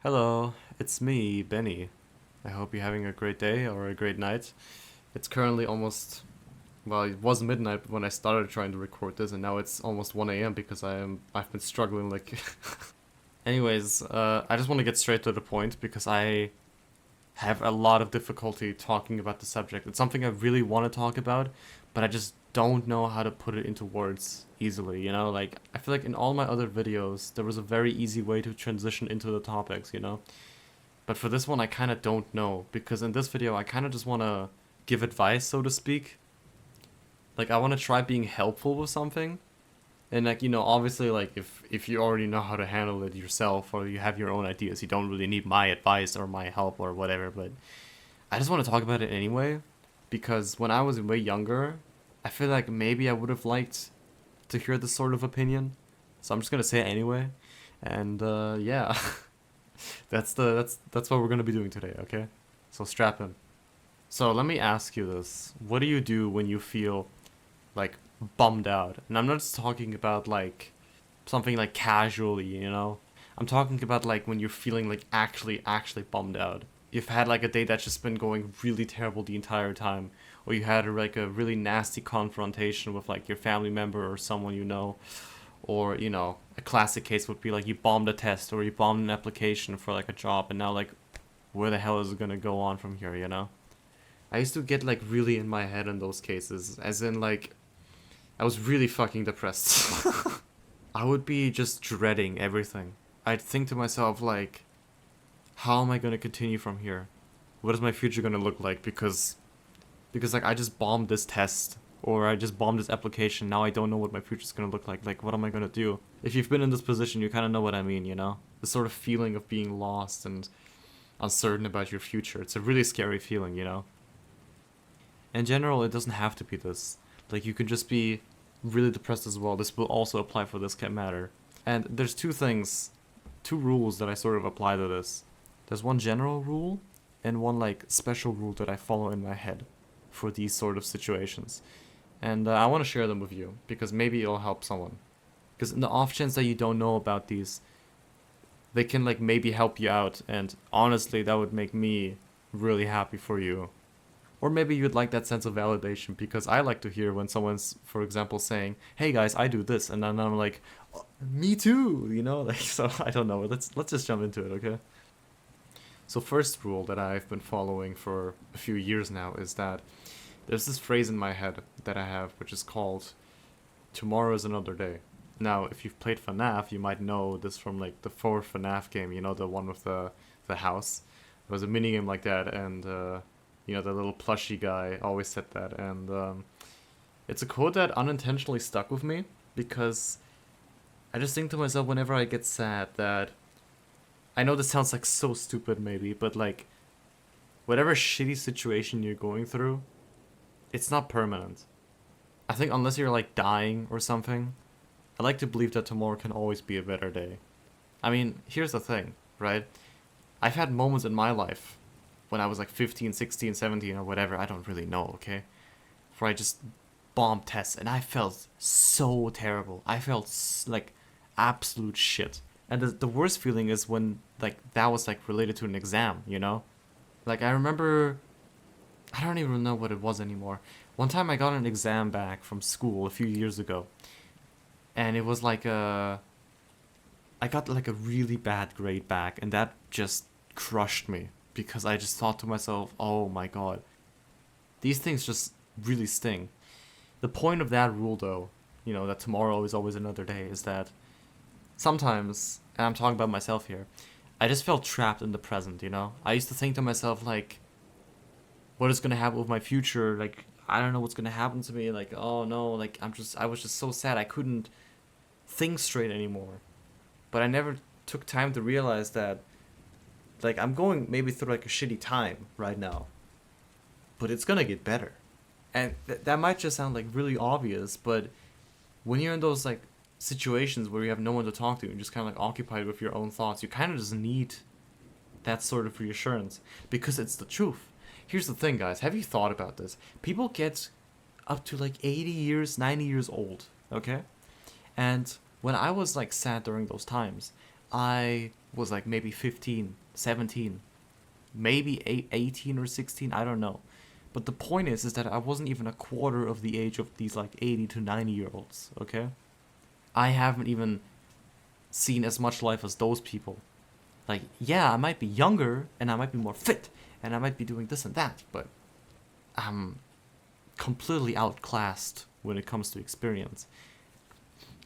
Hello, it's me, Benny. I hope you're having a great day or a great night. It's currently almost, well, it was midnight when I started trying to record this, and now it's almost 1 a.m. because I've been struggling like. Anyways, I just want to get straight to the point because I have a lot of difficulty talking about the subject. It's something I really want to talk about, but I just don't know how to put it into words easily, Like, I feel like in all my other videos, there was a very easy way to transition into the topics. But for this one, I kind of don't know, because in this video, I kind of just want to give advice, so to speak. Like, I want to try being helpful with something. And, like, obviously, like, if you already know how to handle it yourself or you have your own ideas, you don't really need my advice or my help or whatever. But I just want to talk about it anyway, because when I was way younger, I feel like maybe I would have liked to hear this sort of opinion. So I'm just gonna say it anyway. And yeah, that's what we're gonna be doing today. Okay, so strap in. So let me ask you this: what do you do when you feel like bummed out? And I'm not just talking about like something like casually. I'm talking about like when you're feeling like actually bummed out. You've had like a day that's just been going really terrible the entire time, or you had like a really nasty confrontation with like your family member or someone you know, or a classic case would be like you bombed a test or you bombed an application for like a job, and now like where the hell is it gonna go on from here? I used to get like really in my head in those cases, as in like I was really fucking depressed. I would be just dreading everything. I'd think to myself like, how am I gonna continue from here? What is my future gonna look like? Because like I just bombed this test or I just bombed this application. Now I don't know what my future's gonna look like. Like, what am I gonna do? If you've been in this position, you kind of know what I mean. The sort of feeling of being lost and uncertain about your future. It's a really scary feeling. In general, it doesn't have to be this. Like, you can just be really depressed as well. This will also apply for this matter. And there's two rules that I sort of apply to this. There's one general rule and one like special rule that I follow in my head for these sort of situations. And I want to share them with you because maybe it'll help someone. Because in the off chance that you don't know about these, they can like maybe help you out. And honestly, that would make me really happy for you. Or maybe you'd like that sense of validation, because I like to hear when someone's, for example, saying, "Hey guys, I do this," and then I'm like, "Oh, me too," Like, so I don't know. Let's just jump into it, okay? So first rule that I've been following for a few years now is that there's this phrase in my head that I have, which is called "Tomorrow is another day." Now, if you've played FNAF, you might know this from like the fourth FNAF game. The one with the house. There was a mini game like that, and the little plushy guy always said that, and it's a quote that unintentionally stuck with me because I just think to myself whenever I get sad that I know this sounds like so stupid maybe, but like whatever shitty situation you're going through, it's not permanent. I think unless you're like dying or something, I like to believe that tomorrow can always be a better day. I mean, here's the thing, right? I've had moments in my life when I was like 15, 16, 17 or whatever, I don't really know, okay? Where I just bombed tests and I felt so terrible. I felt like absolute shit. And the worst feeling is when like that was like related to an exam. Like I remember, I don't even know what it was anymore. One time I got an exam back from school a few years ago, and it was like I got like a really bad grade back, and that just crushed me because I just thought to myself, oh my god, these things just really sting. The point of that rule, though, that tomorrow is always another day, is that sometimes, and I'm talking about myself here, I just felt trapped in the present. I used to think to myself, like, what is going to happen with my future? Like, I don't know what's going to happen to me. Like, oh no, like, I was just so sad. I couldn't think straight anymore. But I never took time to realize that, like, I'm going maybe through, like, a shitty time right now. But it's going to get better. And that might just sound, like, really obvious, but when you're in those, like, situations where you have no one to talk to, you're just kind of, like, occupied with your own thoughts, you kind of just need that sort of reassurance. Because it's the truth. Here's the thing, guys. Have you thought about this? People get up to, like, 80 years, 90 years old, okay? And when I was, like, sad during those times, I was like maybe 15, 17, maybe 18 or 16, I don't know. But the point is that I wasn't even a quarter of the age of these like 80 to 90-year-olds, okay? I haven't even seen as much life as those people. Like, yeah, I might be younger and I might be more fit and I might be doing this and that, but I'm completely outclassed when it comes to experience.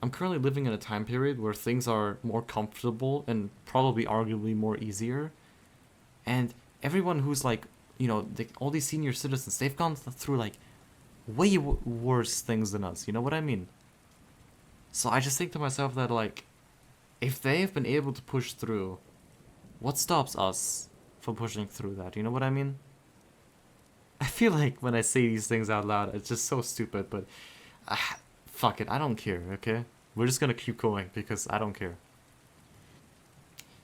I'm currently living in a time period where things are more comfortable and probably arguably more easier. And everyone who's like, all these senior citizens, they've gone through like way worse things than us. You know what I mean? So I just think to myself that like, if they've been able to push through, what stops us from pushing through that? You know what I mean? I feel like when I say these things out loud, it's just so stupid, but fuck it, I don't care, okay? We're just gonna keep going because I don't care.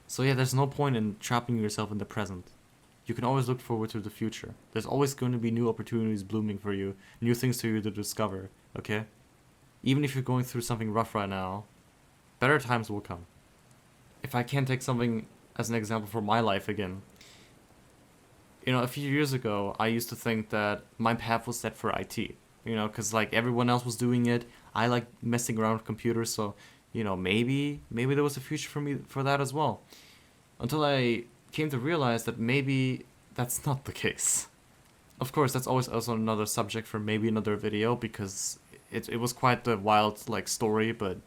So yeah, there's no point in trapping yourself in the present. You can always look forward to the future. There's always going to be new opportunities blooming for you, new things for you to discover, okay? Even if you're going through something rough right now, better times will come. If I can take something as an example for my life again, a few years ago, I used to think that my path was set for IT, because like everyone else was doing it. I like messing around with computers, so, maybe there was a future for me for that as well. Until I came to realize that maybe that's not the case. Of course, that's always also another subject for maybe another video, because it was quite the wild like story, but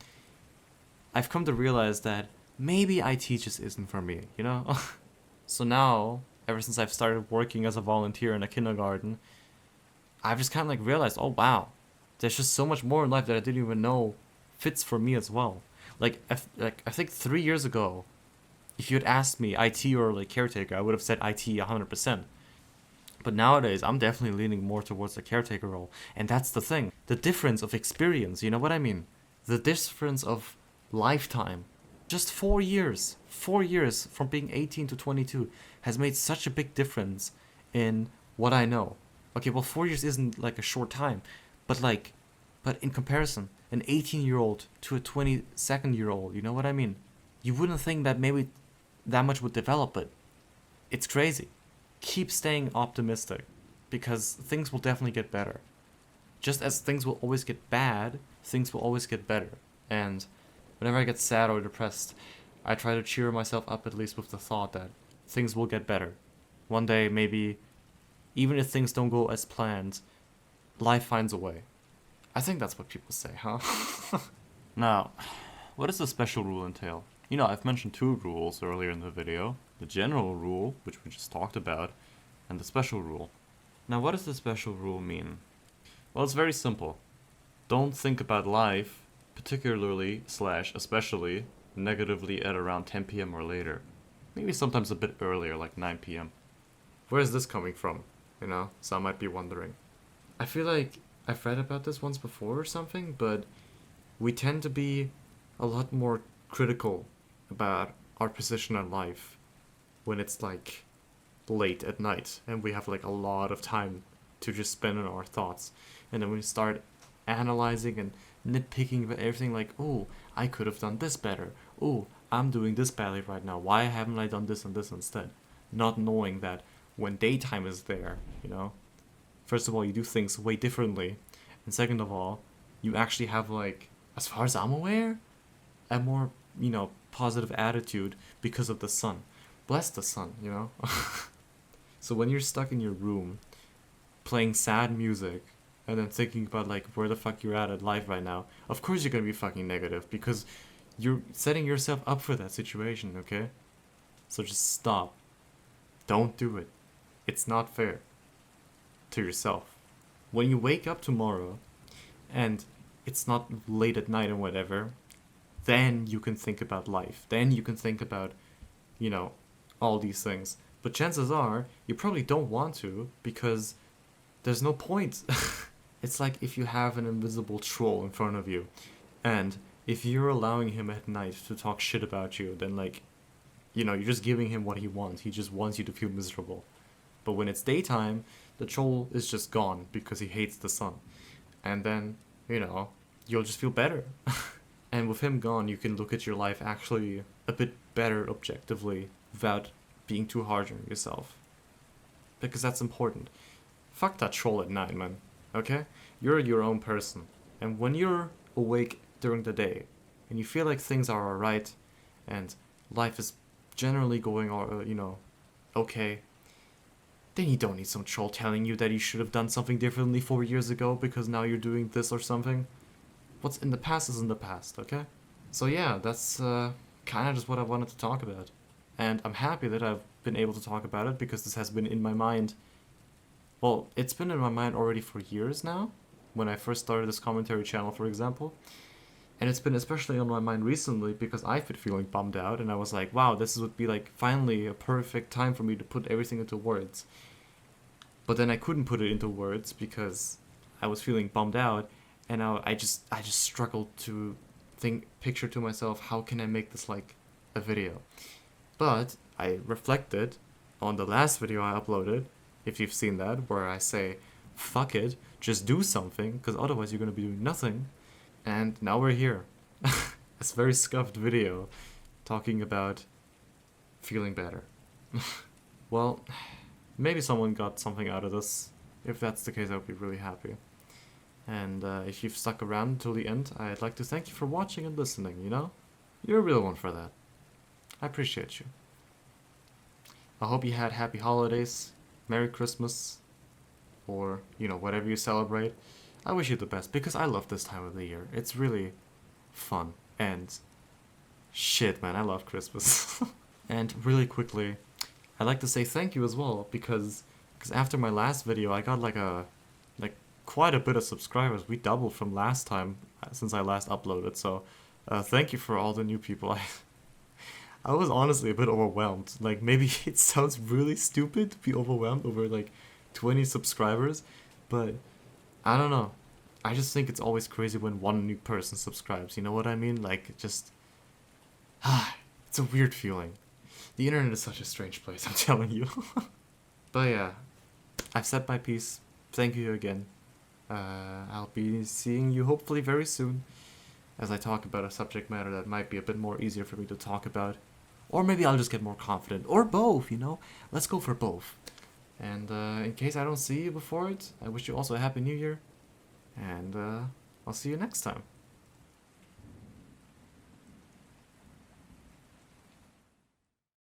I've come to realize that maybe IT just isn't for me, So now, ever since I've started working as a volunteer in a kindergarten, I've just kind of like realized, oh wow, there's just so much more in life that I didn't even know fits for me as well. Like I think 3 years ago, if you had asked me IT or like caretaker, I would have said IT 100%. But nowadays, I'm definitely leaning more towards the caretaker role. And that's the thing. The difference of experience, you know what I mean? The difference of lifetime. Just 4 years. 4 years from being 18 to 22 has made such a big difference in what I know. Okay, well, 4 years isn't like a short time. But in comparison, an 18-year-old to a 22-year-old, you know what I mean? You wouldn't think that maybe that much would develop, but it's crazy. Keep staying optimistic, because things will definitely get better. Just as things will always get bad, things will always get better. And whenever I get sad or depressed, I try to cheer myself up at least with the thought that things will get better. One day, maybe, even if things don't go as planned, life finds a way. I think that's what people say, huh? Now, what does the special rule entail? I've mentioned 2 rules earlier in the video. The general rule, which we just talked about, and the special rule. Now, what does the special rule mean? Well, it's very simple. Don't think about life, particularly / especially, negatively at around 10 p.m. or later. Maybe sometimes a bit earlier, like 9 p.m. Where is this coming from? Some might be wondering. I feel like I've read about this once before or something, but we tend to be a lot more critical about our position in life when it's like late at night and we have like a lot of time to just spend on our thoughts, and then we start analyzing and nitpicking about everything, like, oh, I could have done this better, oh, I'm doing this badly right now, why haven't I done this and this instead? Not knowing that when daytime is there, first of all, you do things way differently, and second of all, you actually have, like, as far as I'm aware, a more positive attitude because of the sun. Bless the sun, So when you're stuck in your room playing sad music and then thinking about like where the fuck you're at life right now, of course you're gonna be fucking negative, because you're setting yourself up for that situation, okay? So just stop. Don't do it. It's not fair to yourself. When you wake up tomorrow and it's not late at night and whatever, then you can think about life. Then you can think about, all these things. But chances are, you probably don't want to, because there's no point. It's like if you have an invisible troll in front of you, and if you're allowing him at night to talk shit about you, then you're just giving him what he wants. He just wants you to feel miserable. But when it's daytime, the troll is just gone because he hates the sun. And then, you'll just feel better. And with him gone, you can look at your life actually a bit better objectively without being too hard on yourself. Because that's important. Fuck that troll at night, man. Okay? You're your own person. And when you're awake during the day and you feel like things are alright and life is generally going, okay, then you don't need some troll telling you that you should have done something differently 4 years ago because now you're doing this or something. What's in the past is in the past, okay? So yeah, that's kind of just what I wanted to talk about. And I'm happy that I've been able to talk about it because this has been in my mind. Well, it's been in my mind already for years now, when I first started this commentary channel, for example. And it's been especially on my mind recently because I've been feeling bummed out and I was like, wow, this would be like finally a perfect time for me to put everything into words. But then I couldn't put it into words because I was feeling bummed out and I just struggled to picture to myself, how can I make this like a video? But I reflected on the last video I uploaded, if you've seen that, where I say, fuck it, just do something, because otherwise you're going to be doing nothing. And now we're here. It's a very scuffed video talking about feeling better. Well, maybe someone got something out of this. If that's the case, I would be really happy. And if you've stuck around until the end, I'd like to thank you for watching and listening, you know? You're a real one for that. I appreciate you. I hope you had happy holidays, Merry Christmas, or, whatever you celebrate. I wish you the best, because I love this time of the year. It's really fun, and shit, man, I love Christmas. And really quickly, I'd like to say thank you as well, because after my last video, I got like quite a bit of subscribers. We doubled from last time, since I last uploaded, so thank you for all the new people. I was honestly a bit overwhelmed. Like, maybe it sounds really stupid to be overwhelmed over like 20 subscribers, but I don't know. I just think it's always crazy when one new person subscribes, you know what I mean? Like, just it's a weird feeling. The internet is such a strange place, I'm telling you. But yeah, I've said my piece. Thank you again. I'll be seeing you hopefully very soon as I talk about a subject matter that might be a bit more easier for me to talk about. Or maybe I'll just get more confident. Or both, Let's go for both. And in case I don't see you before it, I wish you also a Happy New Year. And I'll see you next time.